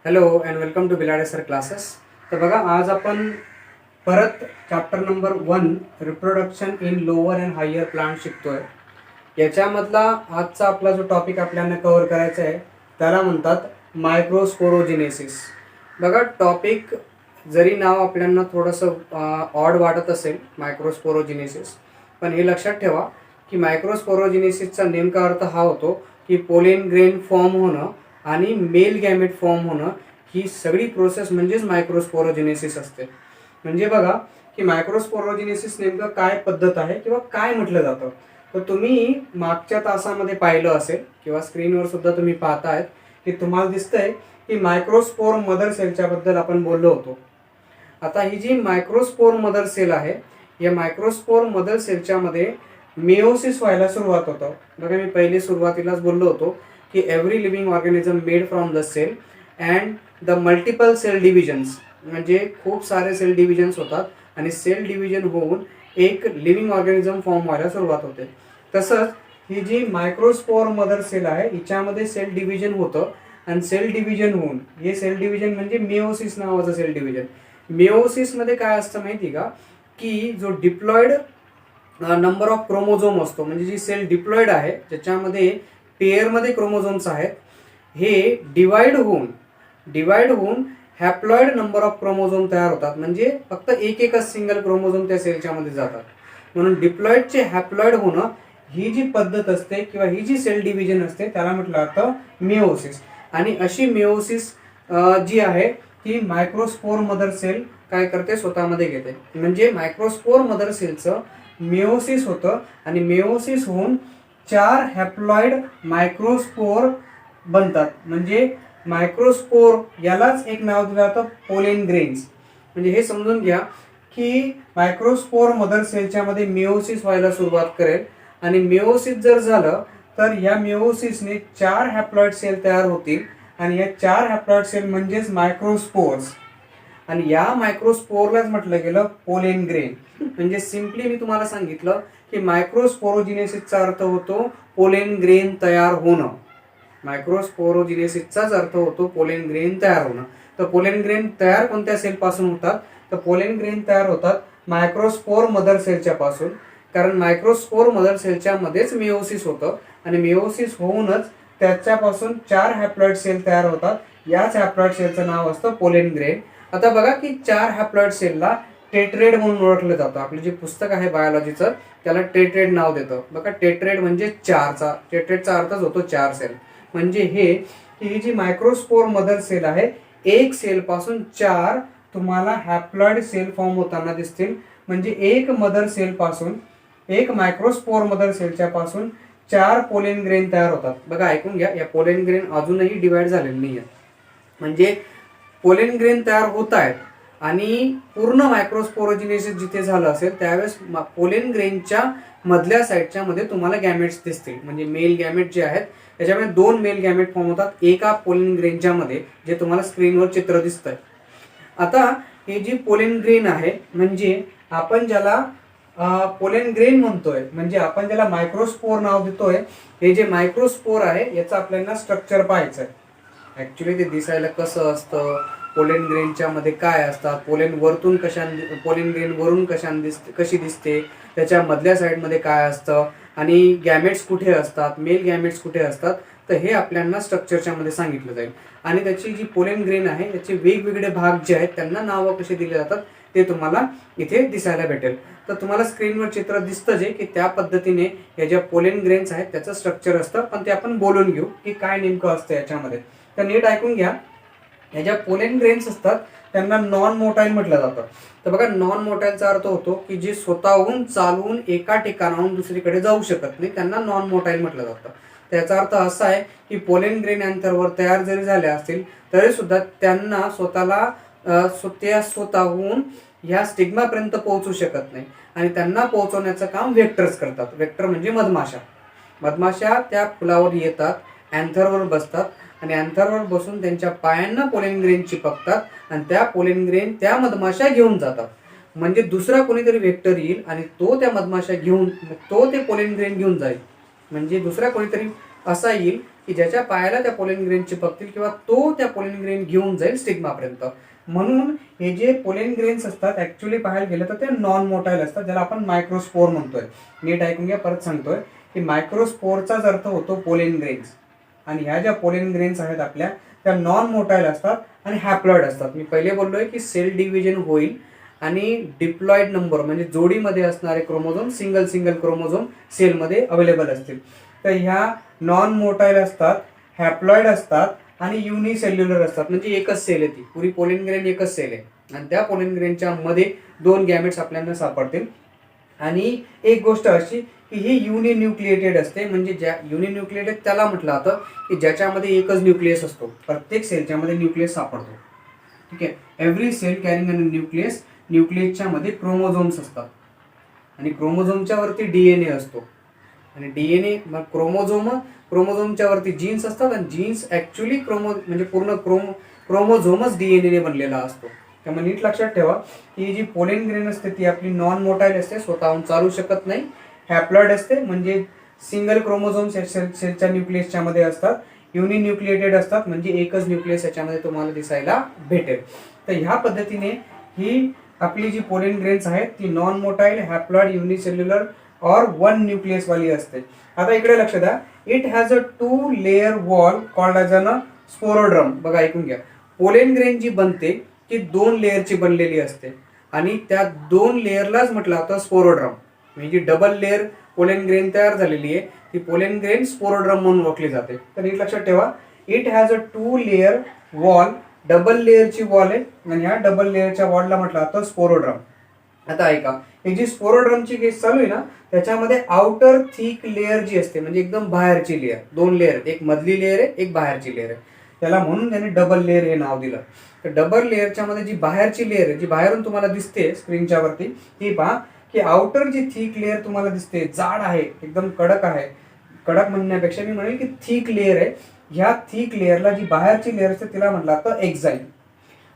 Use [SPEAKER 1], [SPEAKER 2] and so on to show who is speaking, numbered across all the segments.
[SPEAKER 1] Hello and welcome to Bilade sir classes. तर बघा, आज आपण परत chapter number 1 reproduction in lower and higher plant शिकतोय. याच्यामधला आजचा आपला जो टॉपिक आपल्याला कव्हर करायचा आहे त्याला म्हणतात मायक्रोस्पोरोजिनेसिस. बघा, टॉपिक जरी नाव आपल्याला थोडंसं ऑड वाटत असेल मायक्रोस्पोरोजिनेसिस, पण हे लक्षात ठेवा की मायक्रोस्पोरोजिनेसिसचा नेमका अर्थ हा होतो की पोलेन ग्रेन फॉर्म होणं आणि मेल गॅमेट फॉर्म होणं, ही सगळी प्रोसेस म्हणजेच मायक्रोस्पोरोजिनेसिस असते. म्हणजे बघा की मायक्रोस्पोरोजिनेसिस नेमकं काय पद्धत आहे किंवा काय म्हटलं जातं. तर तुम्ही मागच्या तासामध्ये पाहिलं असेल किंवा स्क्रीनवर सुद्धा तुम्ही पाहतायत की तुम्हाला दिसतंय की मायक्रोस्पोर मदर सेलच्या बद्दल आपण बोललो होतो. आता ही जी मायक्रोस्पोर मदर सेल आहे, या मायक्रोस्पोर मदर सेलच्या मध्ये मेओसिस व्हायला सुरुवात होतं. बघा, मी पहिले सुरुवातीलाच बोललो होतो की every living organism made from the cell and the multiple cell divisions, म्हणजे खूप सारे सेल डिव्हिजन्स होतात आणि सेल डिव्हिजन होऊन एक लिव्हिंग ऑर्गॅनिझम फॉर्म व्हायला सुरुवात होते. तसंच ही जी मायक्रोस्पोर मदर सेल आहे हिच्यामध्ये सेल डिव्हिजन होतं आणि सेल डिव्हिजन होऊन, हे सेल डिव्हिजन म्हणजे मेओसिस नावाचं सेल डिव्हिजन. मेओसिस मध्ये काय असतं माहिती का, की जो डिप्लॉइड नंबर ऑफ क्रोमोझोम असतो, म्हणजे जी सेल डिप्लॉइड आहे ज्याच्यामध्ये पेअरमध्ये क्रोमोझोम्स आहेत, हे डिवाइड होऊन हॅप्लॉइड नंबर ऑफ क्रोमोझोम तयार होतात. म्हणजे फक्त एकच सिंगल क्रोमोझोम त्या सेलच्या मध्ये जातात. म्हणून डिप्लॉइडचे हॅप्लॉइड होणं ही जी पद्धत असते किंवा ही जी सेल डिव्हिजन असते त्याला म्हटलं जातं मेओसिस. आणि अशी मेओसिस जी आहे ती मायक्रोस्पोर मदर सेल काय करते, स्वतःमध्ये घेते. म्हणजे मायक्रोस्पोर मदर सेलचं मेओसिस होतं आणि मेओसिस होऊन 4 हॅप्लॉइड मायक्रोस्पोर बनतात. म्हणजे मायक्रोस्पोर यालाच एक नाव दिलं जातं पोलेन ग्रेन्स. म्हणजे हे समजून घ्या की मायक्रोस्पोर मदर सेलच्या मध्ये मेओसिस व्हायला सुरुवात करेल आणि मेओसिस जर झालं तर या मेओसिसने 4 हॅप्लॉइड सेल तयार होतील आणि या 4 हॅप्लॉइड सेल म्हणजेच मायक्रोस्पोर्स. आणि या मायक्रोस्पोरलाच म्हटलं गेलं पोलेन ग्रेन. म्हणजे सिम्पली मी तुम्हाला सांगितलं की मायक्रोस्पोरोजिनेसिसचा अर्थ होतो पोलेन ग्रेन तयार होणं. मायक्रोस्पोरोजिनेसिसचाच अर्थ होतो पोलेन ग्रेन तयार होणं. तर पोलेन ग्रेन तयार कोणत्या सेल पासून होतात, तर पोलेन ग्रेन तयार होतात मायक्रोस्पोर मदर सेलच्या पासून. कारण मायक्रोस्पोर मदर सेलच्या मध्येच मेओसिस होतं आणि मेओसिस होऊनच त्याच्यापासून 4 हॅप्लॉइड सेल तयार होतात. याच हॅप्लॉइड सेलचं नाव असतं पोलेन ग्रेन. आता बघा की 4 हॅप्लॉइड सेलला टेट्रेड म्हणून ओळखलं जातं. आपलं जे पुस्तक आहे बायोलॉजीचं त्याला टेट्रेड नाव देतं. बघा, टेट्रेड म्हणजे 4चा, टेट्रेडचा अर्थच होतो 4 सेल. म्हणजे ही जी मायक्रोस्पोर मदर सेल आहे, एक सेल पासून 4 तुम्हाला हॅप्लॉइड सेल फॉर्म होताना दिसतील. म्हणजे एक मदर सेल पासून, एक मायक्रोस्पोर मदर सेलच्या पासून 4 पोलेन ग्रेन तयार होतात. बघा, ऐकून घ्या, या पोलेन ग्रेन अजूनही डिवाइड झालेली नाही आहे. म्हणजे पोलेन ग्रेन तयार होत आहेत आणि पूर्ण मायक्रोस्पोरोजिनेसिस जिथे झालं असेल त्यावेळेस पोलेन ग्रेनच्या मधल्या साईडच्या मध्ये तुम्हाला गॅमेट्स दिसतील. म्हणजे मेल गॅमेट जे आहेत त्याच्यामध्ये 2 मेल गॅमेट फॉर्म होतात एका पोलेन ग्रेनच्या मध्ये, जे तुम्हाला स्क्रीनवर चित्र दिसतंय. आता हे जी पोलेन ग्रेन आहे, म्हणजे आपण ज्याला पोलेन ग्रेन म्हणतोय, म्हणजे आपण ज्याला मायक्रोस्पोर नाव देतोय, हे जे मायक्रोस्पोर आहे याचं आपल्याला स्ट्रक्चर पाहायचं आहे. ऍक्च्युली ते दिसायला कसं असतं, पोलेन ग्रेनच्या मध्ये काय असतात, पोलेन ग्रेन वरून कशी दिसते, त्याच्या मधल्या साईडमध्ये काय असतं आणि गॅमेट्स कुठे असतात, मेल गॅमेट्स कुठे असतात, तर हे आपल्याला स्ट्रक्चरच्या मध्ये सांगितलं जाईल. आणि त्याची जी पोलेन ग्रेन आहे त्याचे वेगवेगळे भाग जे आहेत त्यांना नावं कशी दिली जातात ते तुम्हाला इथे दिसायला भेटेल. तर तुम्हाला स्क्रीनवर चित्र दिसतं जे की त्या पद्धतीने या ज्या पोलेन ग्रेन्स आहेत त्याचं स्ट्रक्चर असतं. पण ते आपण बोलून घेऊ की काय नेमकं असतं याच्यामध्ये. तर नीट ऐकून घ्या, या ज्या पोलेन ग्रेन्स असतात त्यांना नॉन मोटाईल म्हटलं जातं. तर बघा, नॉन मोटाईलचा अर्थ होतो की जे स्वतःहून चालवून एका ठिकाणाहून दुसरीकडे जाऊ शकत नाही, त्यांना नॉन मोटाईल म्हटलं जातं. त्याचा अर्थ असा आहे की पोलेन ग्रेन अँथरवर तयार जरी झाल्या असतील तरी सुद्धा त्यांना स्वतःहून ह्या स्टिग्मापर्यंत पोहोचू शकत नाही आणि त्यांना पोहोचवण्याचं काम व्हेक्टर्स करतात. व्हेक्टर म्हणजे मधमाशा त्या फुलावर येतात, अँथरवर बसतात आणि अँथरवर बसून त्यांच्या पायांना पोलेन ग्रेन चिपकतात आणि त्या पोलेन ग्रेन त्या मधमाशा घेऊन जातात. म्हणजे दुसरा कोणीतरी व्हेक्टर येईल आणि तो त्या मधमाशा घेऊन, तो ते पोलेन ग्रेन घेऊन जाईल. म्हणजे दुसरा कोणीतरी असा येईल की ज्याच्या पायाला त्या पोलेन ग्रेन चिपकतील किंवा तो त्या पोलेन ग्रेन घेऊन जाईल स्टिग्मापर्यंत. म्हणून हे जे पोलेन ग्रेन्स असतात ऍक्च्युली पाहायला गेलं तर ते नॉन मोटाईल असतात, ज्याला आपण मायक्रोस्पोर म्हणतोय. नीट ऐकून घ्या, परत सांगतोय की मायक्रोस्पोरचाच अर्थ होतो पोलेन ग्रेन्स. आणि ह्या ज्या पोलेन ग्रेन्स आहेत आपल्या त्या नॉन मोटाईल असतात आणि हॅप्लॉइड असतात. मी पहिले बोललोय की सेल डिव्हिजन होईल आणि डिप्लॉइड नंबर म्हणजे जोडीमध्ये असणारे क्रोमोझोम सिंगल क्रोमोझोम सेलमध्ये अवेलेबल असतील. तर ह्या नॉन मोटाईल असतात, हॅप्लॉइड असतात आणि युनिसेल्युलर असतात. म्हणजे एकच सेल आहे, ती पुरी पोलेन ग्रेन एकच सेल आहे आणि त्या पोलेन ग्रेनच्या मध्ये 2 गॅमेट्स आपल्याला सापडतील. आणि एक गोष्ट अशी की ही युनिन्यूक्लिएटेड असते. म्हणजे ज्या युनिन्यूक्लिएटेड त्याला म्हटलं जातं की ज्याच्यामध्ये एकच न्यूक्लियस असतो, प्रत्येक सेलच्या मध्ये न्यूक्लियस सापडतो. ठीक आहे, every cell carrying a nucleus. न्यूक्लियसच्या मध्ये क्रोमोझोम्स असतात आणि क्रोमोझोमच्या वरती डीएनए असतो आणि डीएनए क्रोमोझोमच्या वरती जीन्स असतात आणि जीन्स ऍक्च्युली म्हणजे पूर्ण क्रोमोझोमच डीएनए बनलेला असतो. त्यामुळे नीट लक्षात ठेवा की ही जी पोलेन ग्रेन असते ती आपली नॉन मोटाईल असते, स्वतःहून चालू शकत नाही. हॅप्लॉइड असते म्हणजे सिंगल क्रोमोझोम सेलच्या न्यूक्लियसच्या मध्ये असतात. युनिन्यूक्लिएटेड असतात म्हणजे एकच न्यूक्लियस याच्यामध्ये तुम्हाला दिसायला भेटेल. तर ह्या पद्धतीने ही आपली जी पोलेन ग्रेन्स आहेत ती नॉन मोटाईल, हॅप्लॉइड, युनिसेल्युलर और 1 न्यूक्लियस वाली असते. आता इकडे लक्ष द्या, it has a 2 layer wall called as an sporoderm. बघा ऐकून घ्या, पोलेन ग्रेन जी बनते ती 2 लेअरची बनलेली असते आणि त्या 2 लेअरलाच म्हटलं जातं स्पोरोड्रम. म्हणजे डबल लेअर पोलेन ग्रेन तयार झालेली आहे ती पोलेन ग्रेन स्पोरोड्रम म्हणून ओळखली जाते. तर नीट लक्षात ठेवा, it has a 2 layer wall, double लेअरची वॉल आहे आणि ह्या डबल लेअरच्या वॉलला म्हटलं जातं स्पोरोड्रम. आता ऐका, ही जी स्पोरोड्रमची केस चालू आहे ना त्याच्यामध्ये आउटर थिक लेअर जी असते म्हणजे एकदम बाहेरची लेअर, 2 लेअर, एक मधली लेअर आहे एक बाहेरची लेअर आहे, त्याला म्हणून त्याने डबल लेअर हे नाव दिलं. तर डबल लेअरच्या मध्ये जी बाहेरची लेअर आहे जी बाहेरून तुम्हाला दिसते स्क्रीनच्या वरती, ती पहा की आउटर जी थिक लेअर तुम्हाला दिसते जाड आहे, एकदम कडक आहे. कडक म्हणण्यापेक्षा मी म्हणेल की थिक लेअर आहे. ह्या थिक लेअरला जी बाहेरची लेअर असते तिला म्हटलं जातं एक्झाईन.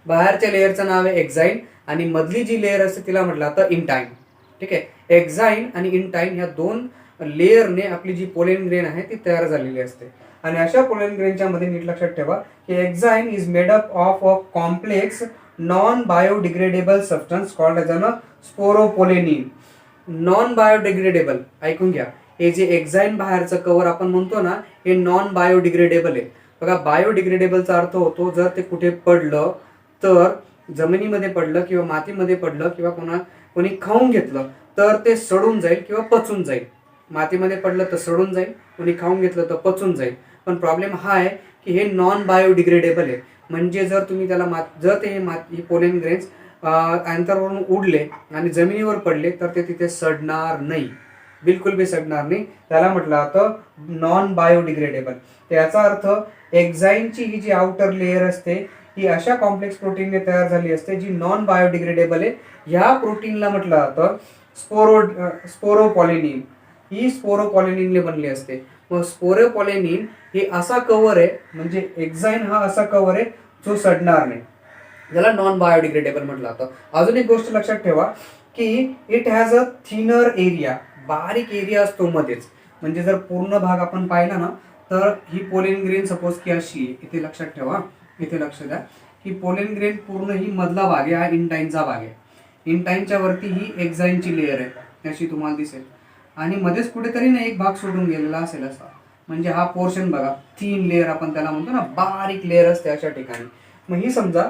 [SPEAKER 1] बाहेरच्या लेअरचं नाव आहे एक्झाईन आणि मधली जी लेअर असते तिला म्हटलं जातं इंटाईन. ठीक आहे, एक्झाईन आणि इंटाईन ह्या 2 लेअरने आपली जी पोलेन ग्रेन आहे ती तयार झालेली असते. आणि अशा पोलेन ग्रेनच्या मध्ये नीट लक्षात ठेवा की exine is made up of a complex non biodegradable substance called as an sporopollenin. Non biodegradable, ऐकून घ्या, हे जे एक्झाईन बाहेरचं कव्हर आपण म्हणतो ना हे नॉन बायोडिग्रेडेबल आहे. बघा, बायोडिग्रेडेबलचा अर्थ होतो जर ते कुठे पडलं तर जमिनीमध्ये पडलं किंवा मातीमध्ये पडलं किंवा कोणी खाऊन घेतलं तर ते सडून जाईल किंवा पचून जाईल. मातीमध्ये पडलं तर सडून जाईल, कोणी खाऊन घेतलं तर पचून जाईल. पण प्रॉब्लेम हा आहे की हे नॉन बायोडिग्रेडेबल आहे. म्हणजे जर तुम्ही त्याला जर ते ही पोलेन ग्रेन्स अंतरावरून उडले आणि जमिनीवर पडले तर ते तिथे सडणार नाही, बिलकुल बी सडणार नाही. त्याला म्हटलं जातं नॉन बायोडिग्रेडेबल. याचा अर्थ एक्झाईनची ही जी आउटर लेअर असते ही अशा कॉम्प्लेक्स प्रोटीनने तयार झाली असते जी नॉन बायोडिग्रेडेबल आहे. ह्या प्रोटीनला म्हटलं जातं स्पोरोपॉलेनिन. ही स्पोरोपॉलेनिनने बनली असते. मग स्पोरोपॉलेनिन हे असा कव्हर आहे म्हणजे एक्झाईन हा असा कव्हर आहे जो सडणार नाही, ज्याला नॉन बायोडिग्रेडेबल म्हटलं जातं. अजून एक गोष्ट लक्षात ठेवा की it has a thinner area. बारीक एरिया असतो मध्येच. म्हणजे जर पूर्ण भाग आपण पाहिला ना तर ही पोलेन ग्रेन सपोज की अशी आहे. इथे लक्षात ठेवा, इथे लक्ष द्या की पोलेन ग्रेन पूर्ण ही मधला भाग आहे, हा इंटाईनचा भाग आहे. इंटाईनच्या वरती ही एक्झाईनची लेअर आहे अशी तुम्हाला दिसेल आणि मध्येच कुठेतरी ना एक भाग सोडून गेलेला असेल असा. म्हणजे हा पोर्शन बघा, थिन लेअर आपण त्याला म्हणतो ना, बारीक लेअर असते अशा ठिकाणी. मग ही समजा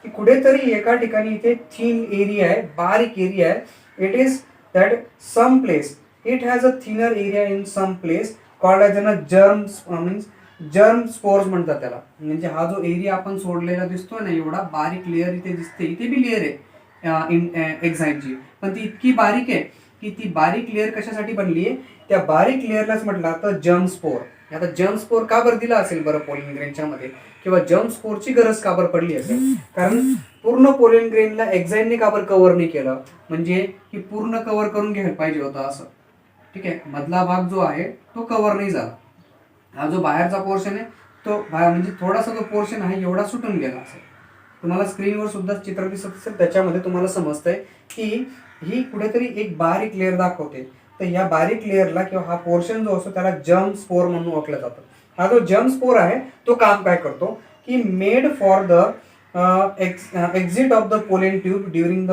[SPEAKER 1] की कुठेतरी एका ठिकाणी इथे थिन एरिया आहे, बारीक एरिया आहे. It is that some place it has a thinner area in some place called as an germ spores म्हणतात त्याला. म्हणजे हा जो एरिया आपण सोडलेला दिसतोय ना, एवढा बारीक लेअर इथे दिसते, इथे बी लेअर आहे एक्झाईनची, पण ती इतकी बारीक आहे की ती बारीक लेअर कशासाठी बनली आहे, त्या बारीक लेअरलाच म्हटलं आता जर्म स्पोर. आता जर्म स्पोर का बरं दिला असेल बरं पोलेन ग्रेनच्या मध्ये, किंवा जर्म स्पोरची गरज का बरं पडली असेल? कारण पूर्ण पोलेन ग्रेनला एक्झाईनने का बरं कव्हर नाही केलं, म्हणजे की पूर्ण कव्हर करून घ्यायला पाहिजे होतं असं. ठीक आहे, मधला भाग जो आहे तो कव्हर नाही झाला. हा जो बाहेरचा पोर्शन आहे तो म्हणजे थोडासा जो पोर्शन आहे एवढा सुटून गेला असेल. तुम्हाला स्क्रीनवर सुद्धा चित्र दिसत असेल, त्याच्यामध्ये तुम्हाला समजतंय की ही कुठेतरी एक बारीक लेअर दाखवते. तर या बारीक लेअरला किंवा हा पोर्शन जो असतो त्याला जर्म स्पोर म्हणून ओळखलं जातं. हा जो जर्म स्पोर आहे तो काम काय करतो की made for the exit of the pollen tube during the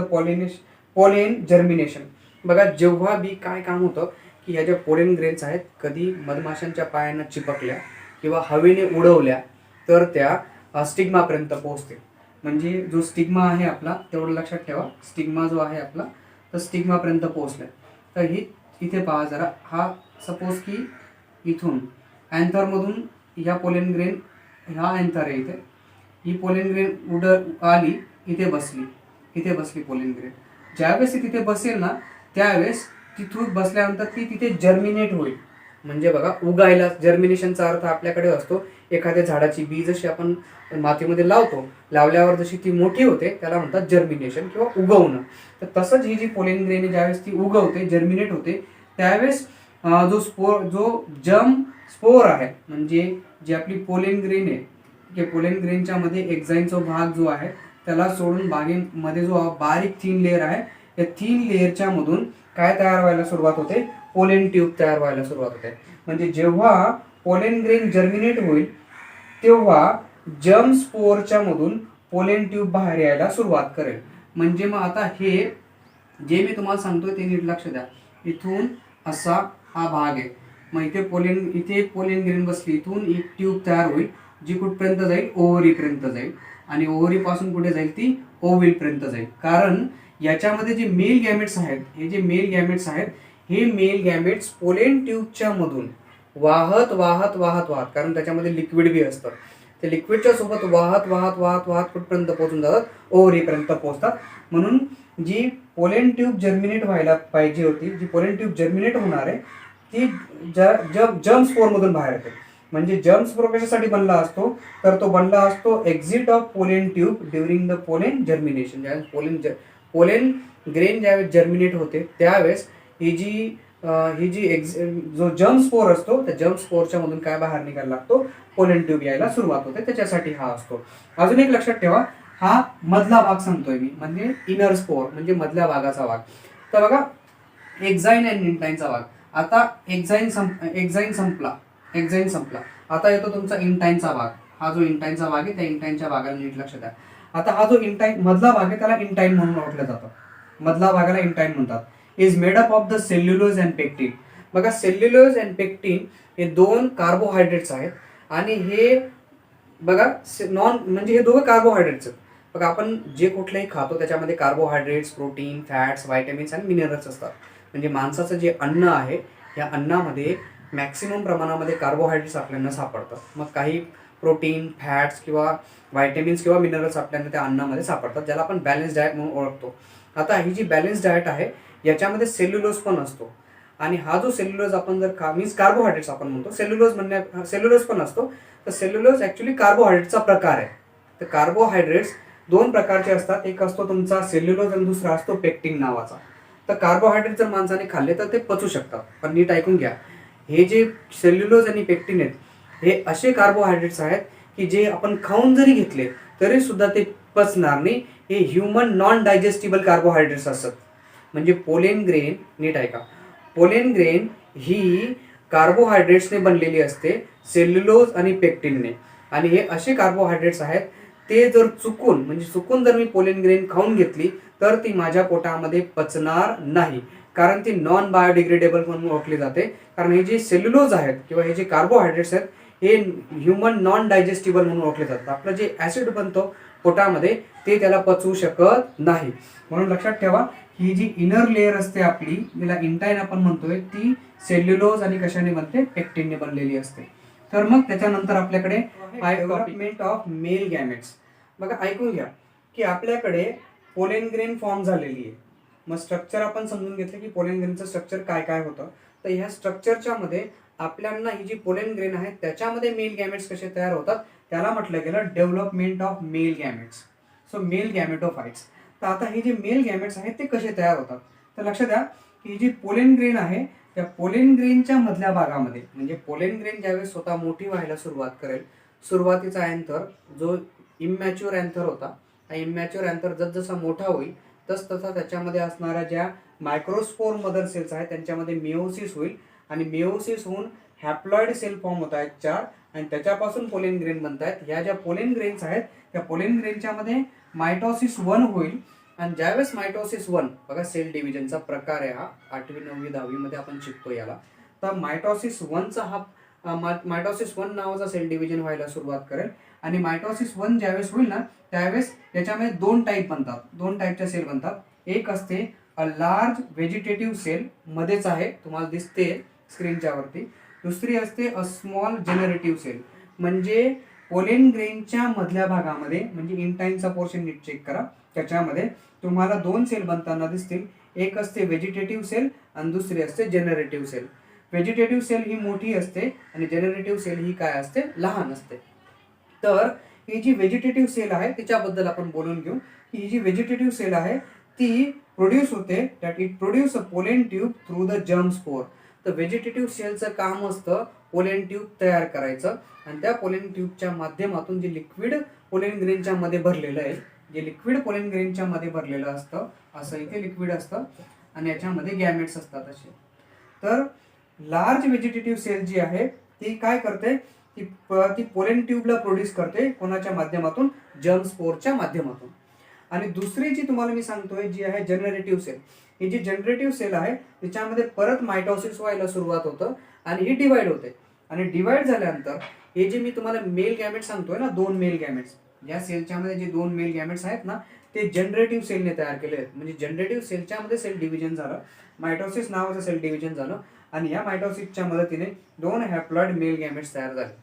[SPEAKER 1] pollen germination. बघा जेव्हा बी काय काम होतं की ह्या ज्या पोलेन ग्रेन्स आहेत कधी मधमाशांच्या पायांना चिपकल्या किंवा हवेने उडवल्या तर त्या स्टिग्मापर्यंत पोहोचते. म्हणजे जो स्टिग्मा आहे आपला तेवढं लक्षात ठेवा, स्टिग्मा जो आहे आपला तर स्टिग्मापर्यंत पोहोचलाय. तर ही इथे पहा जरा, हा सपोज की इथून अँथरमधून ह्या पोलेन ग्रेन, ह्या अँथर आहे इथे, ही पोलेन ग्रेन आली इथे बसली पोलेन ग्रेन. ज्यावेळेस ती तिथे बसेल ना त्यावेळेस तिथून बसल्यानंतर ती तिथे जर्मिनेट होईल. म्हणजे बघा उगायला, जर्मिनेशनचा अर्थ आपल्याकडे असतो एखाद्या झाडाची बी जशी आपण मातीमध्ये लावतो, लावल्यावर जशी ती मोठी होते त्याला म्हणतात जर्मिनेशन किंवा उगवणं. तर तसंच ही जी पोलेन ग्रेन आहे ज्यावेळेस ती उगवते, जर्मिनेट होते, त्यावेळेस जो जर्म स्पोर आहे म्हणजे जी आपली पोलेन ग्रेन आहे, की पोलेन ग्रेनच्या मध्ये एक्झाईनचा भाग जो आहे त्याला सोडून बागेमध्ये जो बारीक थीन लेअर आहे या थीन लेअरच्या मधून काय तयार व्हायला सुरुवात होते, पोलेन ट्यूब तयार व्हायला सुरुवात होते. म्हणजे जेव्हा पोलेन ग्रेन जर्मिनेट होईल तेव्हा जर्म स्पोरच्या मधून पोलेन ट्यूब बाहेर यायला सुरुवात करेल. म्हणजे मग आता हे जे मी तुम्हाला सांगतोय ते नीट लक्ष द्या. इथून असा हा भाग आहे, मग इथे पोलेन ग्रेन बसली, इथून एक ट्यूब तयार होईल जी कुठपर्यंत जाईल, ओव्हरीपर्यंत जाईल, आणि ओव्हरी पासून कुठे जाईल, ती ओव्हिल पर्यंत जाईल. कारण याच्यामध्ये जे मेल गॅमेट्स आहेत, हे जे मेल गॅमेट्स आहेत हे मेल गॅमेट्स पोलेन ट्यूबच्या मधून वाहत वाहत वाहत वाहत, कारण त्याच्यामध्ये लिक्विड बी असतं, ते लिक्विडच्या सोबत वाहत वाहत वाहत वाहत कुठपर्यंत पोहोचून जातात, ओव्हरीपर्यंत पोहोचतात. म्हणून जी पोलेन ट्यूब जर्मिनेट व्हायला पाहिजे होती, जी पोलेन ट्यूब जर्मिनेट होणार आहे ती जर्म स्पोर मधून बाहेर येते. म्हणजे जर्म स्पोर कशासाठी बनला असतो, तर तो बनला असतो exit of pollen tube during the pollen germination. ज्यावेळेस पोलेन ग्रेन ज्यावेळेस जर्मिनेट होते त्यावेळेस ही जी जो जर्म स्पोर असतो त्या जर्म स्पोरच्या मधून काय बाहेर निघायला लागतो, पोलेन ट्यूब यायला सुरुवात होते, त्याच्यासाठी हा असतो. अजून एक लक्षात ठेवा, हा मधला भाग सांगतोय मी, म्हणजे इनर स्पोर म्हणजे मधल्या भागाचा भाग. तर बघा एक्झाईन आणि इंटाईनचा भाग. आता एक्झाईन संपला, आता येतो तुमचा इंटाईनचा भाग. हा जो इंटाईनचा भाग आहे त्या इंटाईनच्या भागाला नीट लक्ष द्या. आता हा जो इंटाईन मधला भाग आहे त्याला इंटाईन म्हणून ओळखलं जातं, मधला भागाला इंटाईन म्हणतात. Is made up of the cellulose and pectin. बघा सेल्युलोज अँड पेक्टिन हे दोन कार्बोहायड्रेट्स आहेत, आणि हे बघा म्हणजे हे दोघं कार्बोहायड्रेट्स आहेत. बघा आपण जे कुठलेही खातो त्याच्यामध्ये कार्बोहायड्रेट्स, प्रोटीन, फॅट्स, व्हायटमिन्स आणि मिनरल्स असतात. म्हणजे माणसाचं जे अन्न आहे या अन्नामध्ये मॅक्सिमम प्रमाणामध्ये कार्बोहायड्रेट्स आपल्याला सापडतात. मग काही प्रोटीन, फॅट्स किंवा व्हायटमिन्स किंवा मिनरल्स आपल्याला त्या अन्नामध्ये सापडतात, ज्याला आपण बॅलन्स डाएट म्हणून ओळखतो. आता ही जी बॅलन्स डाएट आहे याच्यामध्ये सेल्युलोज पण असतो, आणि हा जो सेल्युलोज आपण जर मीन्स कार्बोहायड्रेट्स आपण म्हणतो, सेल्युलोज पण असतो. तर सेल्युलोज ऍक्च्युली कार्बोहायड्रेटचा प्रकार आहे. तर कार्बोहायड्रेट्स दोन प्रकारचे असतात, एक असतो तुमचा सेल्युलोज आणि दुसरा असतो पेक्टिन नावाचा. तर कार्बोहायड्रेट जर माणसाने खाल्ले तर ते पचू शकतात, पण नीट ऐकून घ्या, हे जे सेल्युलोज आणि पेक्टिन आहेत हे असे कार्बोहायड्रेट्स आहेत की जे आपण खाऊन जरी घेतले तरी सुद्धा ते पचणार नाही. हे ह्युमन नॉन डायजेस्टिबल कार्बोहायड्रेट्स असतात. म्हणजे पोलेन ग्रेन, नीट ऐका, पोलेन ग्रेन ही कार्बोहायड्रेट्सने बनलेली असते, सेल्युलोज आणि पेक्टिनने. आणि हे असे कार्बोहायड्रेट्स आहेत ते जर चुकून जर मी पोलेन ग्रेन खाऊन घेतली तर ती माझ्या पोटामध्ये पचणार नाही, कारण ती नॉन बायोडिग्रेडेबल म्हणून ओळखली जाते. कारण हे जे सेल्युलोज आहेत किंवा हे जे कार्बोहायड्रेट्स आहेत हे ह्युमन नॉन डायजेस्टिबल म्हणून ओळखले जातात. आपलं जे ऍसिड बनतो पोटामध्ये ते त्याला पचवू शकत नाही. म्हणून लक्षात ठेवा, ही जी इनर लेअर असते आपली, तिला इंटाईन आपण म्हणतोय, ती सेल्युलोज आणि कशाने बनते, पेक्टिनने बनलेली असते. तर मग त्याच्यानंतर आपल्याकडे डेव्हलपमेंट ऑफ मेल गॅमेट्स. बघा ऐकून घ्या की आपल्याकडे पोलेन ग्रेन फॉर्म झालेली आहे. मग स्ट्रक्चर आपण समजून घेतलं की पोलेन ग्रेनचं स्ट्रक्चर काय काय होतं. तर ह्या स्ट्रक्चरच्या मध्ये आपल्याला ही जी पोलेन ग्रेन आहे त्याच्यामध्ये मेल गॅमेट्स कसे तयार होतात त्याला म्हटलं गेलं development of male gametes. So male gametophytes. तर आता हे जे मेल गॅमेट्स आहेत ते कसे तयार होतात, तर लक्षात द्या की ही जी पोलेन ग्रेन आहे त्या पोलेन ग्रेनच्या मधल्या भागामध्ये, म्हणजे पोलेन ग्रेन ज्यावेळेस स्वतः मोठी व्हायला सुरुवात करेल, सुरुवातीचा अँथर जो इमॅच्युअर अँथर होता, हा इमॅच्युअर अँथर जसजसा मोठा होईल तसतसा त्याच्यामध्ये असणाऱ्या ज्या मायक्रोस्पोर मदर सेल्स आहेत त्यांच्यामध्ये मिओसिस होईल, आणि मिओसिस होऊन हॅप्लॉइड सेल फॉर्म होत आहेत 4, आणि त्याच्यापासून पोलेन ग्रेन बनत आहेत. ह्या ज्या पोलेन ग्रेन्स आहेत त्या पोलेन ग्रेनच्या मध्ये मायटॉसिस 1 होईल. आणि ज्यावेळेस मायटॉसिस 1 बघा सेल डिव्हिजनचा प्रकार आहे हा, 8वी 9वी 10वी मध्ये आपण शिकतो याला. तर मायटॉसिस 1चा हा मायटॉसिस 1 नावाचा सेल डिव्हिजन व्हायला सुरुवात करेल. आणि मायटॉसिस 1 ज्यावेळेस होईल ना त्यावेळेस याच्यामध्ये 2 टाईप बनतात, 2 टाईपच्या सेल बनतात. एक असते अ लार्ज व्हेजिटेटिव्ह सेल, मध्येच आहे तुम्हाला दिसते स्क्रीनच्या वरती. दुसरी असते अ स्मॉल जनरेटिव्ह सेल, म्हणजे पोलेन ग्रेनच्या मधल्या भागामध्ये, म्हणजे इंटाईनचा पोर्शन नीट चेक करा, त्याच्यामध्ये तुम्हाला 2 सेल बनताना दिसतील. एक असते व्हेजिटेटिव्ह सेल आणि दुसरी असते जनरेटिव्ह सेल. व्हेजिटेटिव्ह सेल ही मोठी असते आणि जनरेटिव्ह सेल ही काय असते, लहान असते. तर ही जी व्हेजिटेटिव्ह सेल आहे तिच्याबद्दल आपण बोलून घेऊ की ही जी व्हेजिटेटिव्ह सेल आहे ती प्रोड्यूस होते, that it produce a pollen tube through the germ spore. तर व्हेजिटेटिव्ह सेलचं काम असतं पोलेन ट्यूब तयार करायचं आणि त्या पोलेन ट्यूबच्या माध्यमातून जे लिक्विड पोलेन ग्रेनच्या मध्ये भरलेलं आहे, जे लिक्विड पोलेन ग्रेनच्या मध्ये भरलेलं असतं, असं इथे लिक्विड असतं आणि याच्यामध्ये गॅमेट्स असतात असे. तर लार्ज व्हेजिटेटिव्ह सेल जी आहे ती काय करते, ती पोलेन ट्यूबला प्रोड्यूस करते, कोणाच्या माध्यमातून, जर्म स्पोरच्या माध्यमातून. आणि दुसरी जी तुम्हाला मी सांगतोय जी आहे जनरेटिव्ह सेल. ही जी जनरेटिव्ह सेल आहे त्याच्यामध्ये परत मायटॉसिस व्हायला सुरुवात होतं आणि ही डिवाइड होते. आणि डिवाइड झाल्यानंतर हे जे मी तुम्हाला मेल गॅमेट सांगतोय ना, 2 मेल गॅमेट्स, या सेलच्या मध्ये जे 2 मेल गॅमेट्स आहेत ना ते जनरेटिव्ह सेलने तयार केले आहेत. म्हणजे जनरेटिव्ह सेलच्या मध्ये सेल डिव्हिजन झालं, मायटॉसिस नावाचं सेल डिव्हिजन झालं आणि या मायटॉसिसच्या मदतीने 2 हॅप्लॉइड मेल गॅमेट्स तयार झाले.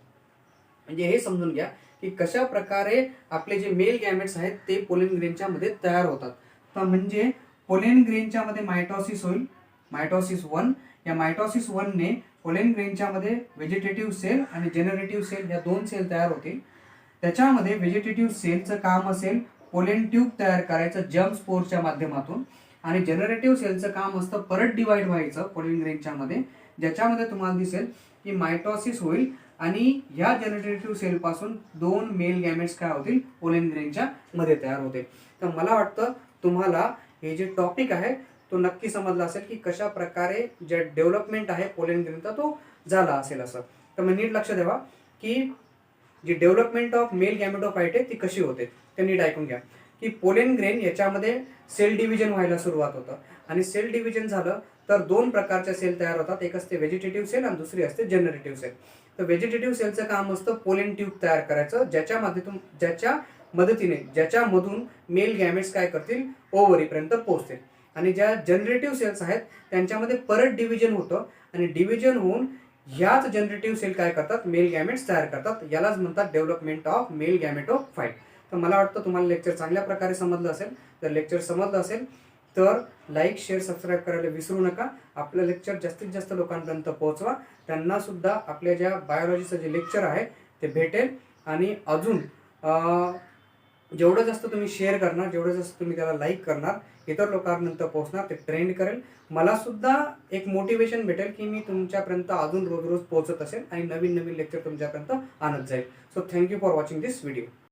[SPEAKER 1] म्हणजे हे समजून घ्या की कशा प्रकारे आपले जे मेल गॅमेट्स आहेत ते पोलेन ग्रेनच्या मध्ये तयार होतात. तर म्हणजे पोलेन ग्रेनच्या मध्ये मायटॉसिस होईल, मायटॉसिस 1. या मायटॉसिस 1 ने पोलेन ग्रेनच्या मध्ये व्हेजिटेटिव्ह सेल आणि जनरेटिव्ह सेल या 2 सेल तयार होतील. त्याच्यामध्ये व्हेजिटेटिव्ह सेलचं काम असेल पोलेन ट्यूब तयार करायचं जर्म स्पोरच्या माध्यमातून आणि जनरेटिव्ह सेलचं काम असतं परत डिवाइड व्हायचं पोलेन ग्रेनच्या मध्ये, ज्याच्यामध्ये तुम्हाला दिसेल की मायटॉसिस होईल आणि या जनरेटिव्ह सेल पासून 2 मेल गॅमेट्स काय होतील, पोलेन ग्रेनच्या मध्ये तयार होतील. तर मला वाटतं तुम्हाला हे जे टॉपिक आहे तो नक्की समजला असेल की कशा प्रकारे जे डेव्हलपमेंट आहे पोलेन ग्रेनचा तो झाला असेल असं. तर मग नीट लक्ष द्यावा की जी डेव्हलपमेंट ऑफ मेल गॅमेटोफाइट आहे ती कशी होते ते नीट ऐकून घ्या. की पोलेन ग्रेन याच्यामध्ये सेल डिव्हिजन व्हायला सुरुवात होतं आणि सेल डिव्हिजन झालं तर 2 प्रकारच्या सेल तयार होतात, एक असते व्हेजिटेटिव्ह सेल आणि दुसरी असते जनरेटिव्ह सेल. तर व्हेजिटेटिव्ह सेलचं काम असतं पोलेन ट्यूब तयार करायचं, ज्याच्यामधून मेल गॅमेट्स काय करतील, ओव्हरीपर्यंत पोहोचतील. आणि ज्या जनरेटिव्ह सेल्स आहेत त्यांच्यामध्ये परत डिव्हिजन होतं आणि डिव्हिजन होऊन ह्याच जनरेटिव्ह सेल काय करतात, मेल गॅमेट्स तयार करतात. यालाच म्हणतात डेव्हलपमेंट ऑफ मेल गॅमेटोफाइट. तर मला वाटतं तुम्हाला लेक्चर चांगल्या प्रकारे समजलं असेल. तर लेक्चर समजलं असेल तर लाईक, शेअर, सबस्क्राईब करायला विसरू नका. आपलं लेक्चर जास्तीत जास्त लोकांपर्यंत पोहोचवा, त्यांना सुद्धा आपल्या ज्या बायोलॉजीचं जे लेक्चर आहे ते भेटेल. आणि अजून जेवढं जास्त तुम्ही शेअर करणार, जेवढं जास्त तुम्ही त्याला लाईक करणार, इतर लोकांपर्यंत पोहोचणार, ते ट्रेंड करेल. मला सुद्धा एक मोटिवेशन भेटेल की मी तुमच्यापर्यंत अजून रोज रोज पोहोचत असेल आणि नवीन नवीन लेक्चर तुमच्यापर्यंत आणत जाईल. So thank you for watching this video.